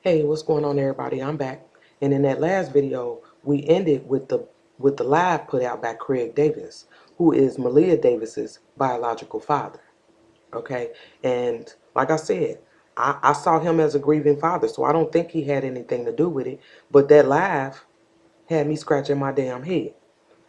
Hey, what's going on, everybody? I'm back. And in that last video, we ended with the live put out by Craig Davis, who is Maleah Davis's biological father. Okay? And like I said, I saw him as a grieving father, so I don't think he had anything to do with it. But that live had me scratching my damn head.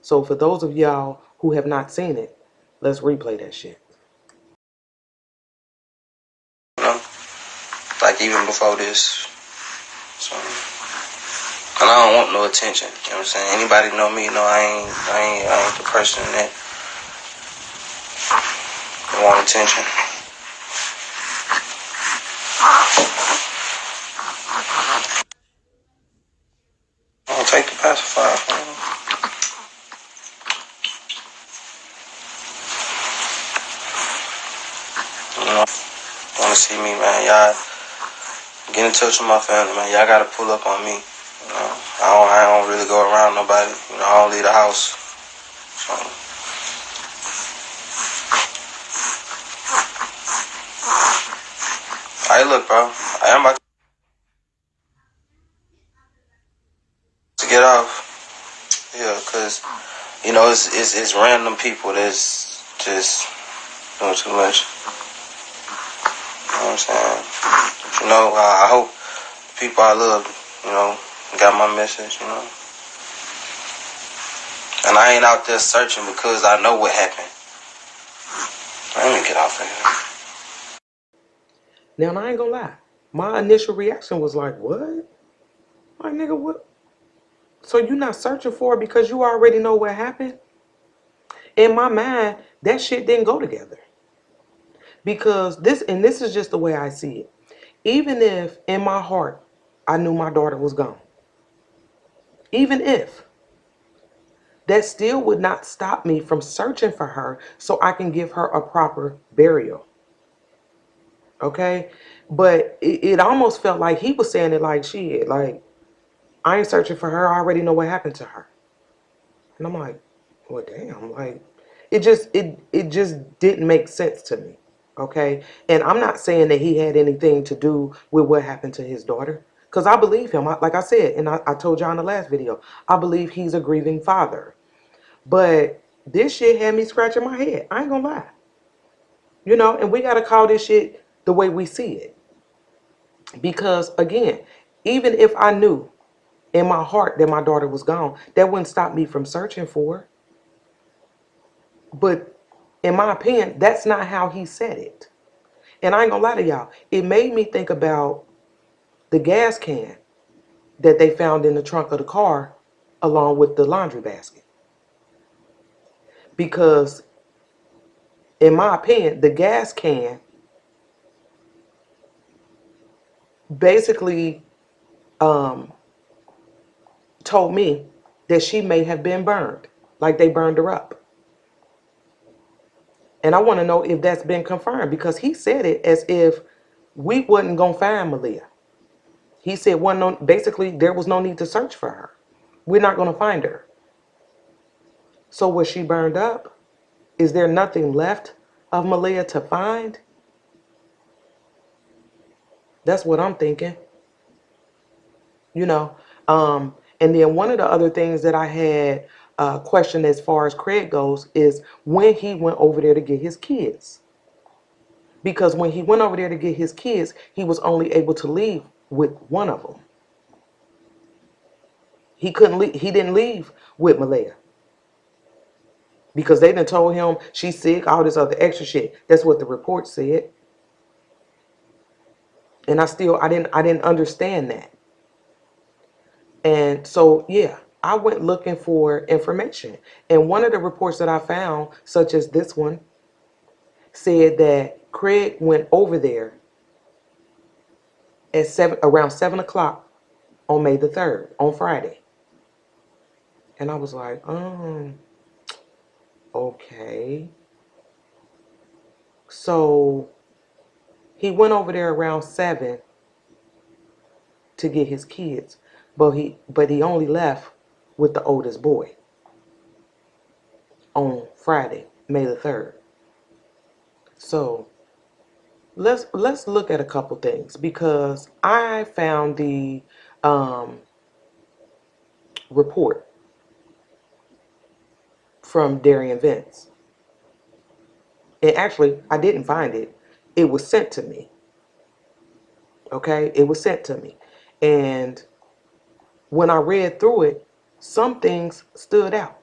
So for those of y'all who have not seen it, let's replay that shit. You know, like even before this. So, and I don't want no attention. You know what I'm saying? Anybody know me? Know I ain't the person that want attention. I don't take the pacifier. You know, want to see me, man? Y'all get in touch with my family, man. Y'all gotta pull up on me. You know, I don't really go around nobody. You know, I don't leave the house. So, hey, look, bro. I am about to get off. Yeah, cause you know it's random people that's just doing too much. You know what I'm saying? But, you know, I hope people I love, you know, got my message, you know. And I ain't out there searching because I know what happened. Let me get off of here. Now, I ain't gonna lie. My initial reaction was like, what? Like, nigga, what? So you're not searching for it because you already know what happened? In my mind, that shit didn't go together. Because this is just the way I see it. Even if in my heart I knew my daughter was gone, even if, that still would not stop me from searching for her so I can give her a proper burial. Okay? But it almost felt like he was saying it like, shit, like, I ain't searching for her. I already know what happened to her. And I'm like, well, damn, like, it just didn't make sense to me. Okay. And I'm not saying that he had anything to do with what happened to his daughter. Because I believe him. Like I said, and I told y'all in the last video, I believe he's a grieving father. But this shit had me scratching my head. I ain't gonna lie. You know, and we gotta call this shit the way we see it. Because again, even if I knew in my heart that my daughter was gone, that wouldn't stop me from searching for her. But in my opinion, that's not how he said it. And I ain't gonna lie to y'all, it made me think about the gas can that they found in the trunk of the car along with the laundry basket. Because in my opinion, the gas can basically told me that she may have been burned, like they burned her up. And I want to know if that's been confirmed because he said it as if we wasn't gonna find Maleah. He said basically there was no need to search for her. We're not gonna find her. So was she burned up? Is there nothing left of Maleah to find? That's what I'm thinking. You know, and then one of the other things that I had questioned as far as Craig goes is when he went over there to get his kids. Because when he went over there to get his kids, he was only able to leave with one of them. He couldn't leave. He didn't leave with Maleah because they done told him she's sick, all this other extra shit. That's what the report said. And I didn't understand that. And so yeah, I went looking for information. And one of the reports that I found, such as this one, said that Craig went over there at around 7 o'clock on May the 3rd, on Friday. And I was like, okay. So he went over there around 7 to get his kids, but he only left with the oldest boy on Friday, May the 3rd. So let's look at a couple things because I found the um, report from Derion Vence. And actually, I didn't find it. It was sent to me. Okay, it was sent to me, and when I read through it, some things stood out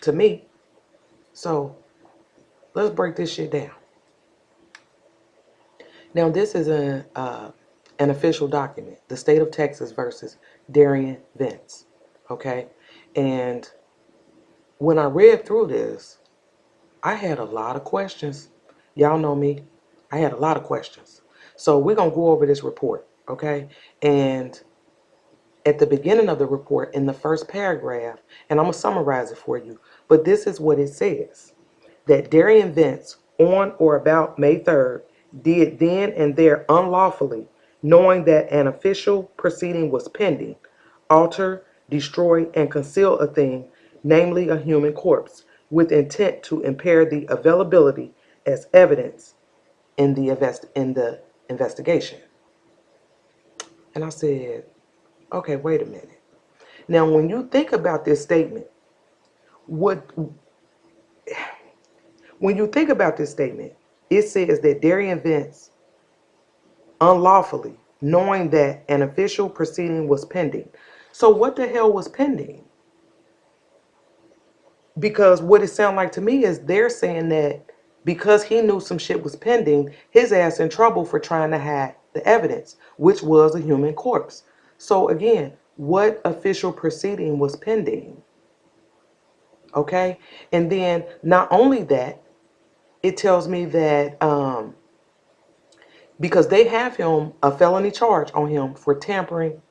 to me. So let's break this shit down. Now, this is an official document, the state of Texas versus Derion Vence. Okay, and when I read through this, I had a lot of questions. Y'all know me. I had a lot of questions. So we're going to go over this report, okay? And at the beginning of the report, in the first paragraph, and I'm going to summarize it for you, but this is what it says. That Derion Vence, on or about May 3rd, did then and there unlawfully, knowing that an official proceeding was pending, alter, destroy, and conceal a thing, namely a human corpse, with intent to impair the availability as evidence in the investigation. And I said, okay, wait a minute. Now, when you think about this statement, what when you think about this statement, it says that Derion Vence unlawfully, knowing that an official proceeding was pending. So what the hell was pending? Because what it sounds like to me is they're saying that because he knew some shit was pending, his ass in trouble for trying to hide the evidence, which was a human corpse. So again, what official proceeding was pending? Okay, and then not only that, it tells me that because they have him a felony charge on him for tampering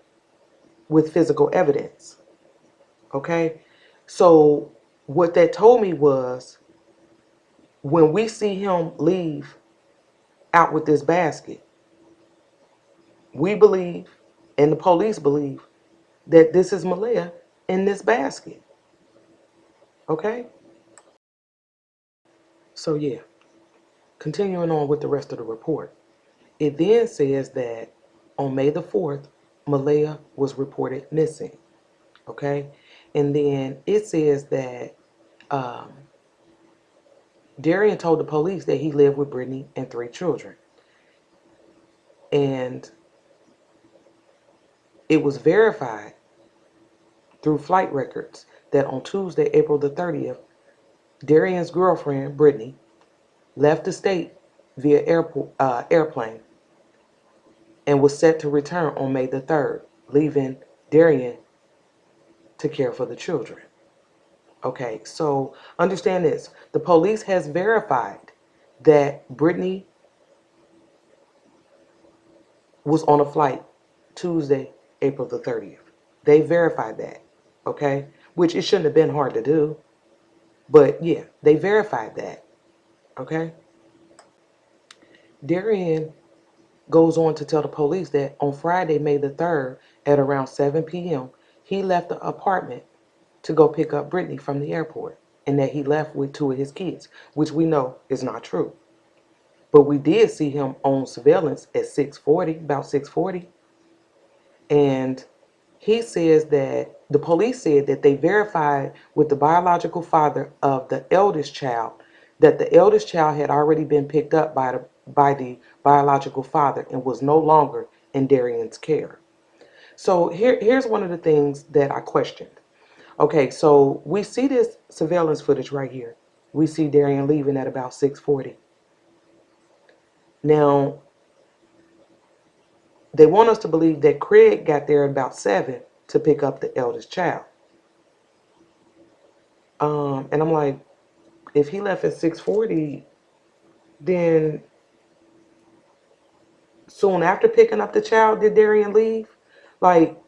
with physical evidence. Okay, so what that told me was when we see him leave out with this basket, we believe, and the police believe, that this is Maleah in this basket. Okay, so yeah, continuing on with the rest of the report. It then says that on May the 4th, Maleah was reported missing. Okay, and then it says that um, Derion told the police that he lived with Brittany and 3 children. And it was verified through flight records that on Tuesday, April the 30th, Derion's girlfriend, Brittany, left the state via airplane and was set to return on May the 3rd, leaving Derion to care for the children. Okay, so understand this. The police has verified that Brittany was on a flight Tuesday, April the 30th. They verified that, okay? Which it shouldn't have been hard to do. But yeah, they verified that, okay? Derion goes on to tell the police that on Friday, May the 3rd, at around 7 p.m., he left the apartment to go pick up Brittany from the airport and that he left with 2 of his kids, which we know is not true. But we did see him on surveillance at 6:40, about 6:40, and he says that the police said that they verified with the biological father of the eldest child that the eldest child had already been picked up by the biological father and was no longer in Derion's care. So here's one of the things that I questioned. Okay, so we see this surveillance footage right here. We see Derion leaving at about 6:40. Now, they want us to believe that Craig got there at about 7 to pick up the eldest child. And I'm like, if he left at 6:40, then soon after picking up the child, did Derion leave? Like,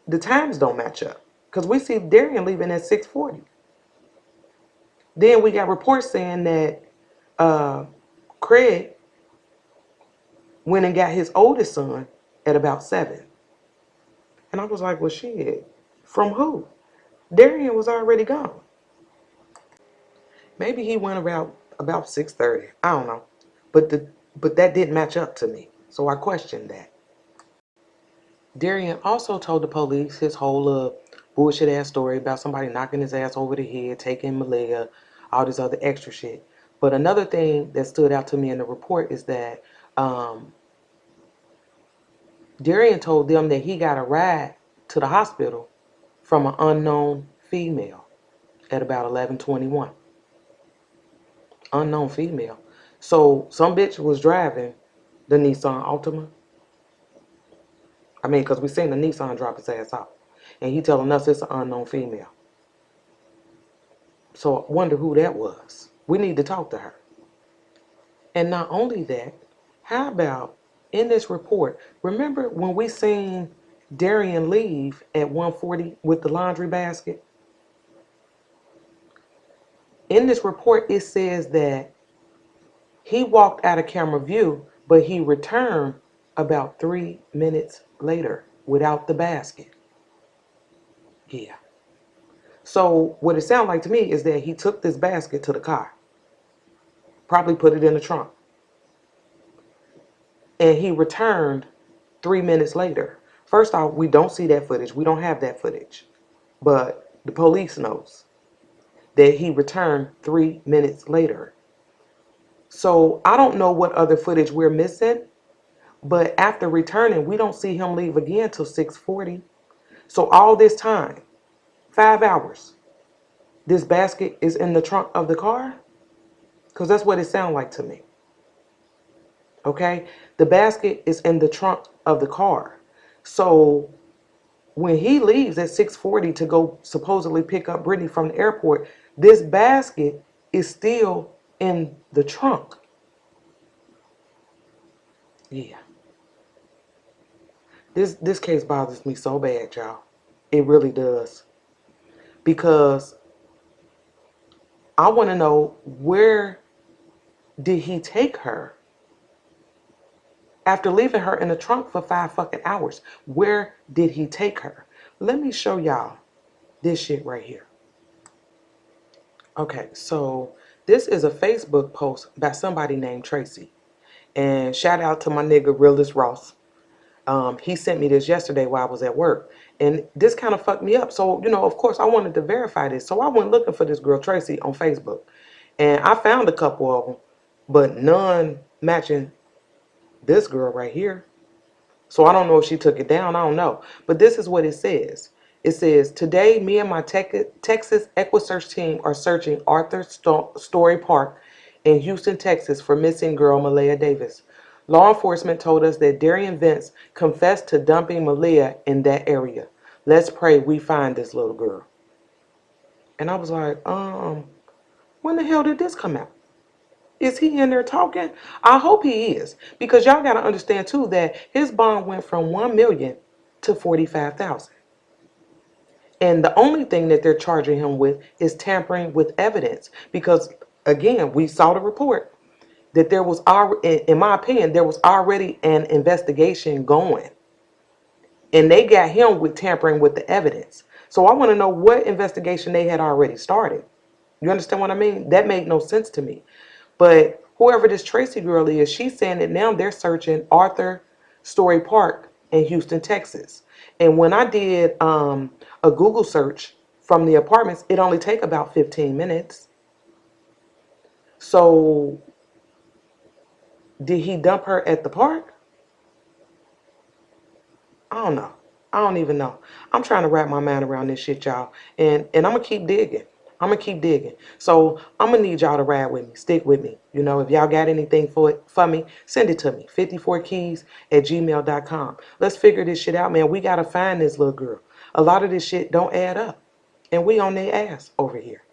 the times don't match up. Because we see Derion leaving at 6:40. Then we got reports saying that Craig went and got his oldest son at about 7. And I was like, well, shit, from who? Derion was already gone. Maybe he went about 6:30. I don't know. But But that didn't match up to me. So I questioned that. Derion also told the police his whole bullshit ass story about somebody knocking his ass over the head, taking Maleah, all this other extra shit. But another thing that stood out to me in the report is that Derion told them that he got a ride to the hospital from an unknown female at about 11:21. Unknown female. So some bitch was driving the Nissan Altima. I mean, because we seen the Nissan drop his ass off. And he telling us it's an unknown female. So I wonder who that was. We need to talk to her. And not only that, how about in this report, remember when we seen Derion leave at 1:40 with the laundry basket? In this report, it says that he walked out of camera view, but he returned about 3 minutes later without the basket. Yeah. So what it sounds like to me is that he took this basket to the car, probably put it in the trunk, and he returned 3 minutes later. First off, we don't see that footage. We don't have that footage. But the police knows that he returned 3 minutes later. So I don't know what other footage we're missing, but after returning, we don't see him leave again till 6:40. So all this time, 5 hours, this basket is in the trunk of the car? Because that's what it sounds like to me. Okay? The basket is in the trunk of the car. So when he leaves at 6:40 to go supposedly pick up Brittany from the airport, this basket is still in the trunk. Yeah. This case bothers me so bad, y'all. It really does. Because I want to know, where did he take her after leaving her in the trunk for 5 fucking hours? Where did he take her? Let me show y'all this shit right here. Okay, so this is a Facebook post by somebody named Tracy. And shout out to my nigga Realist Ross. He sent me this yesterday while I was at work. And this kind of fucked me up. So, of course, I wanted to verify this. So I went looking for this girl, Tracy, on Facebook. And I found a couple of them, but none matching this girl right here. So I don't know if she took it down. I don't know. But this is what it says. It says, today, me and my Texas EquiSearch team are searching Arthur Story Park in Houston, Texas for missing girl Maleah Davis. Law enforcement told us that Derion Vence confessed to dumping Maleah in that area. Let's pray we find this little girl. And I was like, when the hell did this come out? Is he in there talking? I hope he is, because y'all got to understand too that his bond went from 1 million to 45,000. And the only thing that they're charging him with is tampering with evidence, because again, we saw the report that there was already, in my opinion, there was already an investigation going, and they got him with tampering with the evidence. So I want to know what investigation they had already started. You understand what I mean? That made no sense to me. But whoever this Tracy girl is, she's saying that now they're searching Arthur Story Park in Houston, Texas. And when I did a Google search from the apartments, it only take about 15 minutes. So did he dump her at the park? I don't know. I don't even know. I'm trying to wrap my mind around this shit, y'all. And I'm going to keep digging. I'm going to keep digging. So I'm going to need y'all to ride with me. Stick with me. If y'all got anything for me, send it to me. 54keys@gmail.com. Let's figure this shit out, man. We got to find this little girl. A lot of this shit don't add up. And we on their ass over here.